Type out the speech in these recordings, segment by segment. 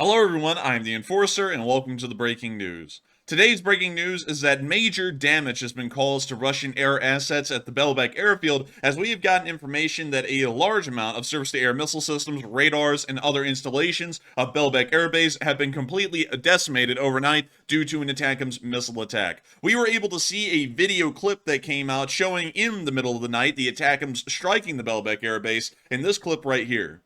Hello everyone, I'm the Enforcer, and welcome to the breaking news. Today's breaking news is that major damage has been caused to Russian air assets at the Belbek airfield, as we have gotten information that a large amount of surface-to-air missile systems, radars, and other installations of Belbek Airbase have been completely decimated overnight due to an ATACMS missile attack. We were able to see a video clip that came out showing in the middle of the night the ATACMS striking the Belbek Airbase in this clip right here.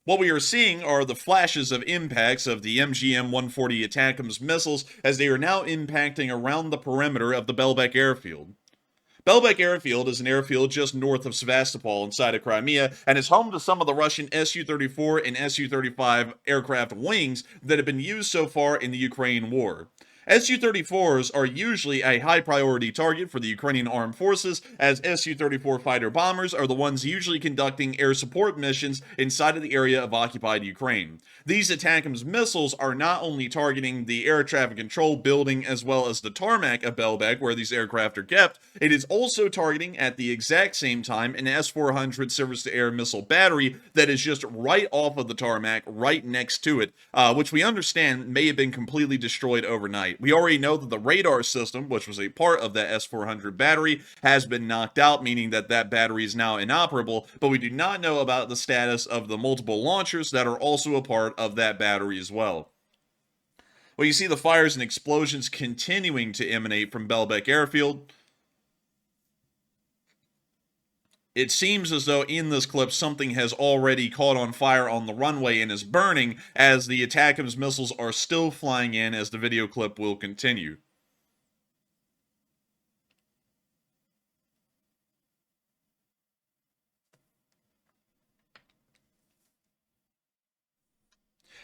What we are seeing are the flashes of impacts of the MGM-140 ATACMS missiles as they are now impacting around the perimeter of the Belbek airfield. Belbek airfield is an airfield just north of Sevastopol inside of Crimea and is home to some of the Russian Su-34 and Su-35 aircraft wings that have been used so far in the Ukraine war. Su-34s are usually a high-priority target for the Ukrainian armed forces, as Su-34 fighter bombers are the ones usually conducting air support missions inside of the area of occupied Ukraine. These ATACMS missiles are not only targeting the air traffic control building as well as the tarmac of Belbek, where these aircraft are kept, it is also targeting at the exact same time an S-400 surface-to-air missile battery that is just right off of the tarmac, right next to it, which we understand may have been completely destroyed overnight. We already know that the radar system, which was a part of that S-400 battery, has been knocked out, meaning that that battery is now inoperable, but we do not know about the status of the multiple launchers that are also a part of that battery as well. Well, you see the fires and explosions continuing to emanate from Belbek airfield. It seems as though in this clip something has already caught on fire on the runway and is burning, as the ATACMS missiles are still flying in, as the video clip will continue.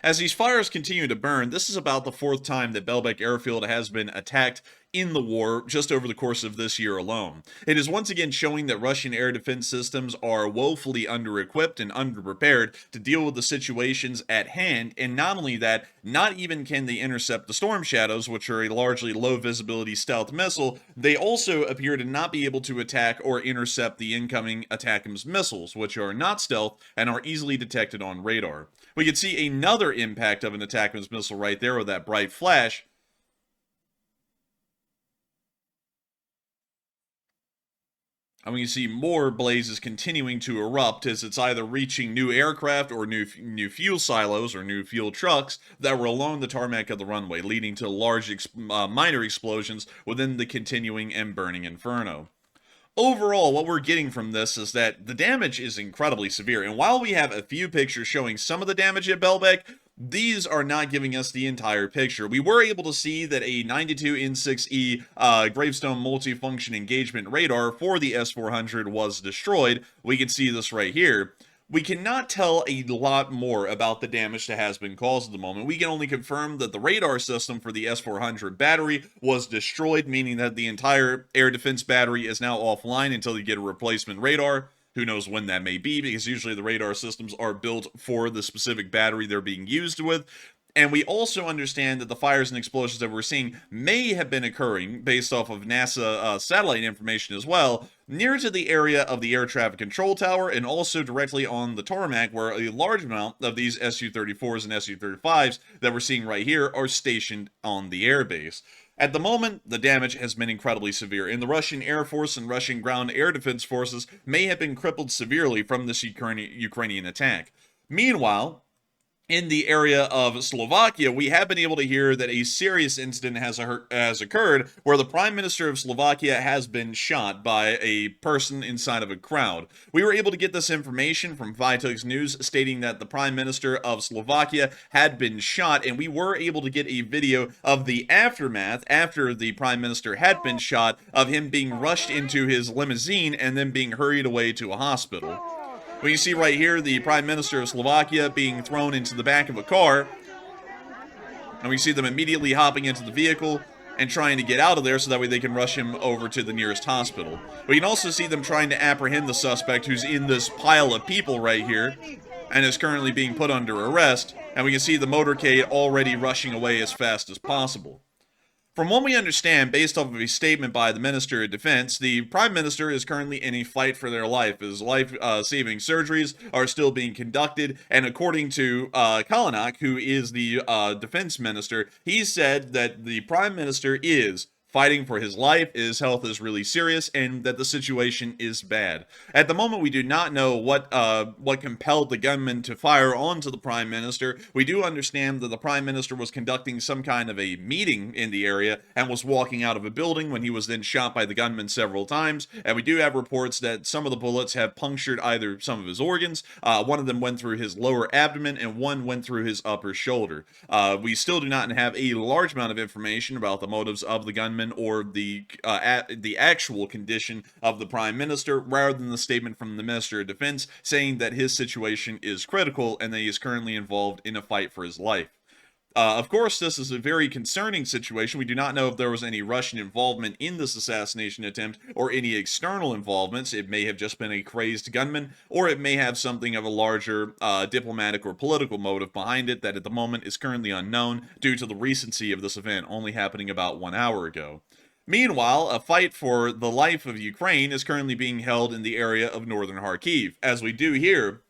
As these fires continue to burn, this is about the fourth time that Belbek airfield has been attacked in the war just over the course of this year alone. It is once again showing that Russian air defense systems are woefully under-equipped and under-prepared to deal with the situations at hand, and not only that, not even can they intercept the Storm Shadows, which are a largely low-visibility stealth missile, they also appear to not be able to attack or intercept the incoming ATACMS missiles, which are not stealth and are easily detected on radar. We can see another impact of an ATACMS missile right there with that bright flash. And we can see more blazes continuing to erupt as it's either reaching new aircraft or new fuel silos or new fuel trucks that were along the tarmac of the runway, leading to large minor explosions within the continuing and burning inferno. Overall, what we're getting from this is that the damage is incredibly severe, and while we have a few pictures showing some of the damage at Belbek, these are not giving us the entire picture. We were able to see that a 92N6E Gravestone multifunction engagement radar for the S-400 was destroyed. We can see this right here. We cannot tell a lot more about the damage that has been caused at the moment. We can only confirm that the radar system for the S-400 battery was destroyed, meaning that the entire air defense battery is now offline until you get a replacement radar. Who knows when that may be, because usually the radar systems are built for the specific battery they're being used with. And we also understand that the fires and explosions that we're seeing may have been occurring, based off of NASA satellite information as well, near to the area of the air traffic control tower and also directly on the tarmac, where a large amount of these Su-34s and Su-35s that we're seeing right here are stationed on the airbase. At the moment, the damage has been incredibly severe, and the Russian Air Force and Russian ground air defense forces may have been crippled severely from this Ukrainian attack. Meanwhile, in the area of Slovakia, we have been able to hear that a serious incident has occurred where the Prime Minister of Slovakia has been shot by a person inside of a crowd. We were able to get this information from Vitux News stating that the Prime Minister of Slovakia had been shot, and we were able to get a video of the aftermath after the Prime Minister had been shot, of him being rushed into his limousine and then being hurried away to a hospital. We see right here the Prime Minister of Slovakia being thrown into the back of a car, and we see them immediately hopping into the vehicle and trying to get out of there so that way they can rush him over to the nearest hospital. We can also see them trying to apprehend the suspect, who's in this pile of people right here and is currently being put under arrest, and we can see the motorcade already rushing away as fast as possible. From what we understand, based off of a statement by the Minister of Defense, the Prime Minister is currently in a fight for their life. His life-saving surgeries are still being conducted, and according to Kalinak, who is the Defense Minister, he said that the Prime Minister is fighting for his life, his health is really serious, and that the situation is bad. At the moment, we do not know what compelled the gunman to fire onto the Prime Minister. We do understand that the Prime Minister was conducting some kind of a meeting in the area and was walking out of a building when he was then shot by the gunman several times, and we do have reports that some of the bullets have punctured either some of his organs, one of them went through his lower abdomen, and one went through his upper shoulder. We still do not have a large amount of information about the motives of the gunman or the actual condition of the Prime Minister, rather than the statement from the Minister of Defense saying that his situation is critical and that he is currently involved in a fight for his life. Of course, this is a very concerning situation. We do not know if there was any Russian involvement in this assassination attempt or any external involvements. It may have just been a crazed gunman, or it may have something of a larger diplomatic or political motive behind it that at the moment is currently unknown due to the recency of this event only happening about 1 hour ago. Meanwhile, a fight for the life of Ukraine is currently being held in the area of northern Kharkiv. As we do here,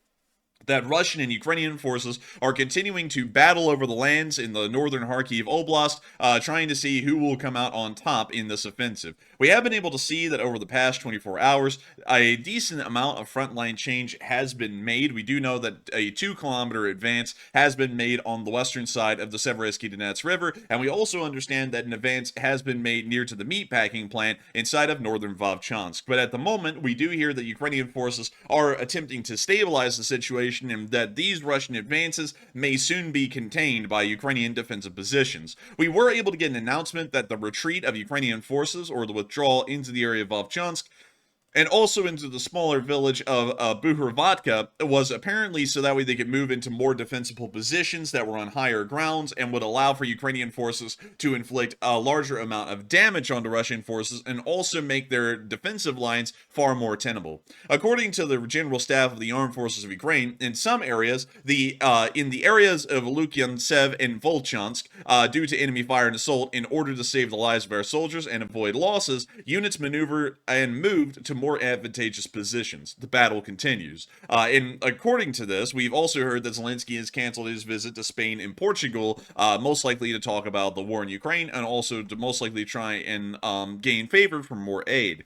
that Russian and Ukrainian forces are continuing to battle over the lands in the northern Kharkiv Oblast, trying to see who will come out on top in this offensive. We have been able to see that over the past 24 hours, a decent amount of frontline change has been made. We do know that a 2-kilometer advance has been made on the western side of the Seversky Donets River, and we also understand that an advance has been made near to the meatpacking plant inside of northern Vovchansk. But at the moment, we do hear that Ukrainian forces are attempting to stabilize the situation, and that these Russian advances may soon be contained by Ukrainian defensive positions. We were able to get an announcement that the retreat of Ukrainian forces, or the withdrawal into the area of Vovchansk, and also into the smaller village of Buhrovatka, was apparently so that way they could move into more defensible positions that were on higher grounds and would allow for Ukrainian forces to inflict a larger amount of damage onto Russian forces and also make their defensive lines far more tenable. According to the General Staff of the Armed Forces of Ukraine, in some areas, in the areas of Lukyansev and Volchansk, due to enemy fire and assault, in order to save the lives of our soldiers and avoid losses, units maneuvered and moved to more advantageous positions. The battle continues. And according to this, we've also heard that Zelensky has canceled his visit to Spain and Portugal, most likely to talk about the war in Ukraine, and also to most likely try and gain favor from more aid.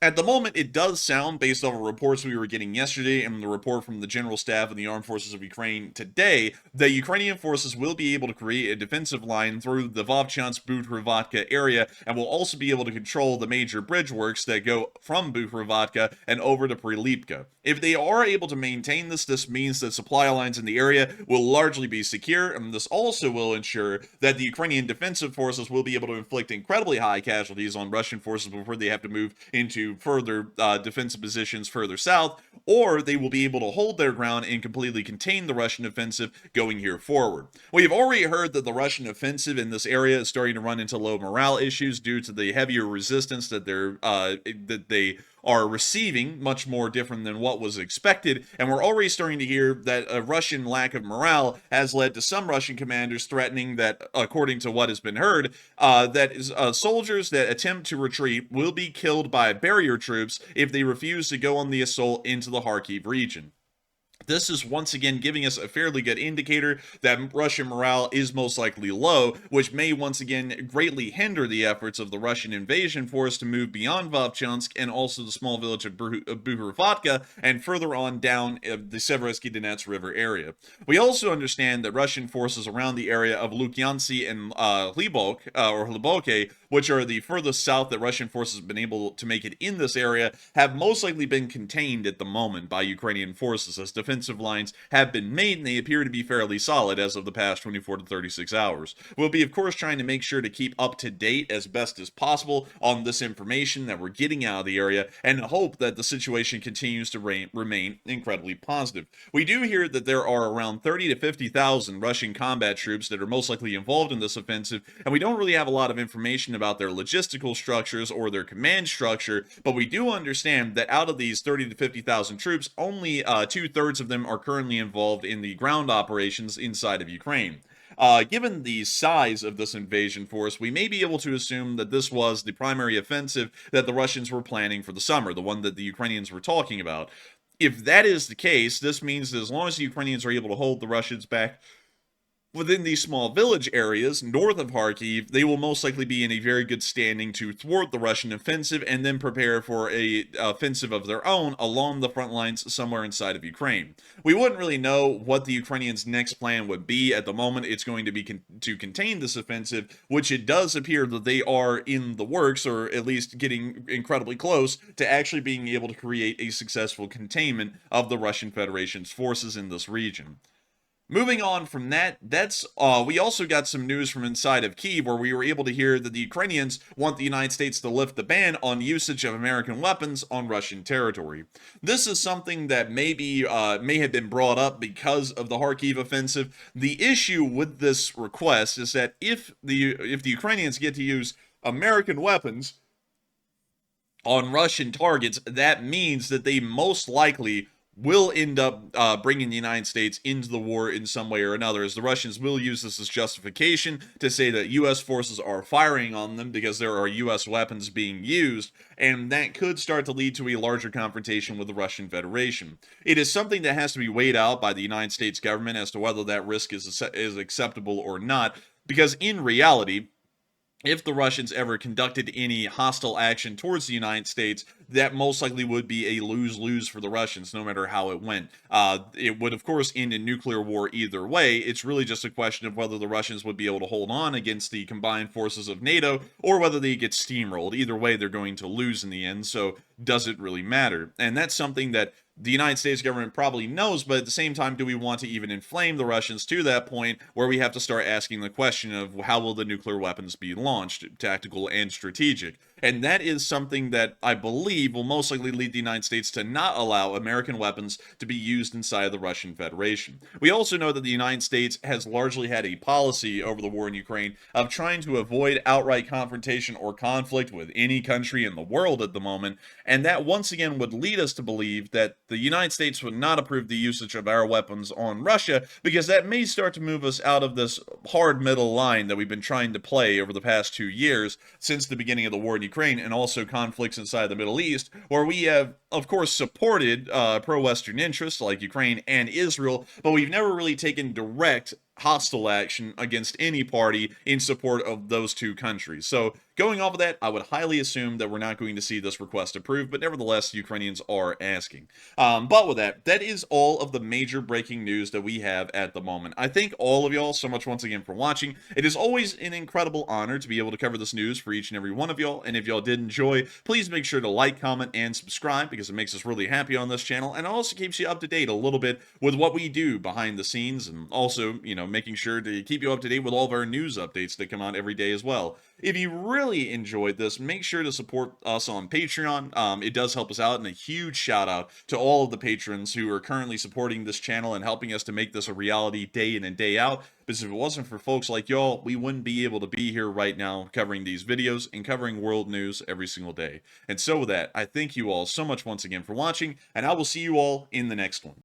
At the moment, it does sound, based off of reports we were getting yesterday and the report from the General Staff of the Armed Forces of Ukraine today, that Ukrainian forces will be able to create a defensive line through the Vovchansk-Buhrovatka area, and will also be able to control the major bridge works that go from Buhrovatka and over to Prilipka. If they are able to maintain this, this means that supply lines in the area will largely be secure, and this also will ensure that the Ukrainian defensive forces will be able to inflict incredibly high casualties on Russian forces before they have to move into further defensive positions further south, or they will be able to hold their ground and completely contain the Russian offensive going here forward. We have already heard that the Russian offensive in this area is starting to run into low morale issues due to the heavier resistance that they are receiving, much more different than what was expected, and we're already starting to hear that a Russian lack of morale has led to some Russian commanders threatening that, according to what has been heard, that soldiers that attempt to retreat will be killed by barrier troops if they refuse to go on the assault into the Kharkiv region. This is once again giving us a fairly good indicator that Russian morale is most likely low, which may once again greatly hinder the efforts of the Russian invasion force to move beyond Vovchansk and also the small village of Buhrovatka and further on down the Seversky Donets River area. We also understand that Russian forces around the area of Lukyancy and Hliboke, which are the furthest south that Russian forces have been able to make it in this area, have most likely been contained at the moment by Ukrainian forces, as defensive lines have been made and they appear to be fairly solid as of the past 24 to 36 hours. We'll be, of course, trying to make sure to keep up to date as best as possible on this information that we're getting out of the area and hope that the situation continues to remain incredibly positive. We do hear that there are around 30 to 50,000 Russian combat troops that are most likely involved in this offensive, and we don't really have a lot of information about their logistical structures or their command structure, but we do understand that out of these 30 to 50,000 troops, only 2/3 of them are currently involved in the ground operations inside of Ukraine. Given the size of this invasion force, we may be able to assume that this was the primary offensive that the Russians were planning for the summer, the one that the Ukrainians were talking about. If that is the case, this means that as long as the Ukrainians are able to hold the Russians back within these small village areas north of Kharkiv, they will most likely be in a very good standing to thwart the Russian offensive and then prepare for a offensive of their own along the front lines somewhere inside of Ukraine. We wouldn't really know what the Ukrainians' next plan would be at the moment. It's going to be to contain this offensive, which it does appear that they are in the works, or at least getting incredibly close to actually being able to create a successful containment of the Russian Federation's forces in this region. Moving on from that, we also got some news from inside of Kyiv where we were able to hear that the Ukrainians want the United States to lift the ban on usage of American weapons on Russian territory. This is something that may have been brought up because of the Kharkiv offensive. The issue with this request is that if the Ukrainians get to use American weapons on Russian targets, that means that they most likely will end up bringing the United States into the war in some way or another, as the Russians will use this as justification to say that U.S. forces are firing on them because there are U.S. weapons being used, and that could start to lead to a larger confrontation with the Russian Federation. It is something that has to be weighed out by the United States government as to whether that risk is acceptable or not, because in reality, if the Russians ever conducted any hostile action towards the United States, that most likely would be a lose-lose for the Russians, no matter how it went. It would, of course, end in nuclear war either way. It's really just a question of whether the Russians would be able to hold on against the combined forces of NATO, or whether they get steamrolled. Either way, they're going to lose in the end, so does it really matter? And that's something that the United States government probably knows, but at the same time, do we want to even inflame the Russians to that point where we have to start asking the question of how will the nuclear weapons be launched, tactical and strategic? And that is something that I believe will most likely lead the United States to not allow American weapons to be used inside the Russian Federation. We also know that the United States has largely had a policy over the war in Ukraine of trying to avoid outright confrontation or conflict with any country in the world at the moment, and that once again would lead us to believe that the United States would not approve the usage of our weapons on Russia, because that may start to move us out of this hard middle line that we've been trying to play over the past 2 years since the beginning of the war in Ukraine, and also conflicts inside the Middle East, where we have, of course, supported pro-Western interests like Ukraine and Israel, but we've never really taken direct hostile action against any party in support of those two countries. So going off of that, I would highly assume that we're not going to see this request approved, but nevertheless, the Ukrainians are asking. But with that, that is all of the major breaking news that we have at the moment. I thank all of y'all so much once again for watching. It is always an incredible honor to be able to cover this news for each and every one of y'all, and if y'all did enjoy, please make sure to like, comment, and subscribe, because it makes us really happy on this channel, and it also keeps you up to date a little bit with what we do behind the scenes, and also, making sure to keep you up to date with all of our news updates that come out every day as well. If you really enjoyed this, make sure to support us on Patreon. It does help us out, and a huge shout out to all of the patrons who are currently supporting this channel and helping us to make this a reality day in and day out. Because if it wasn't for folks like y'all, we wouldn't be able to be here right now covering these videos and covering world news every single day. And so with that, I thank you all so much once again for watching, and I will see you all in the next one.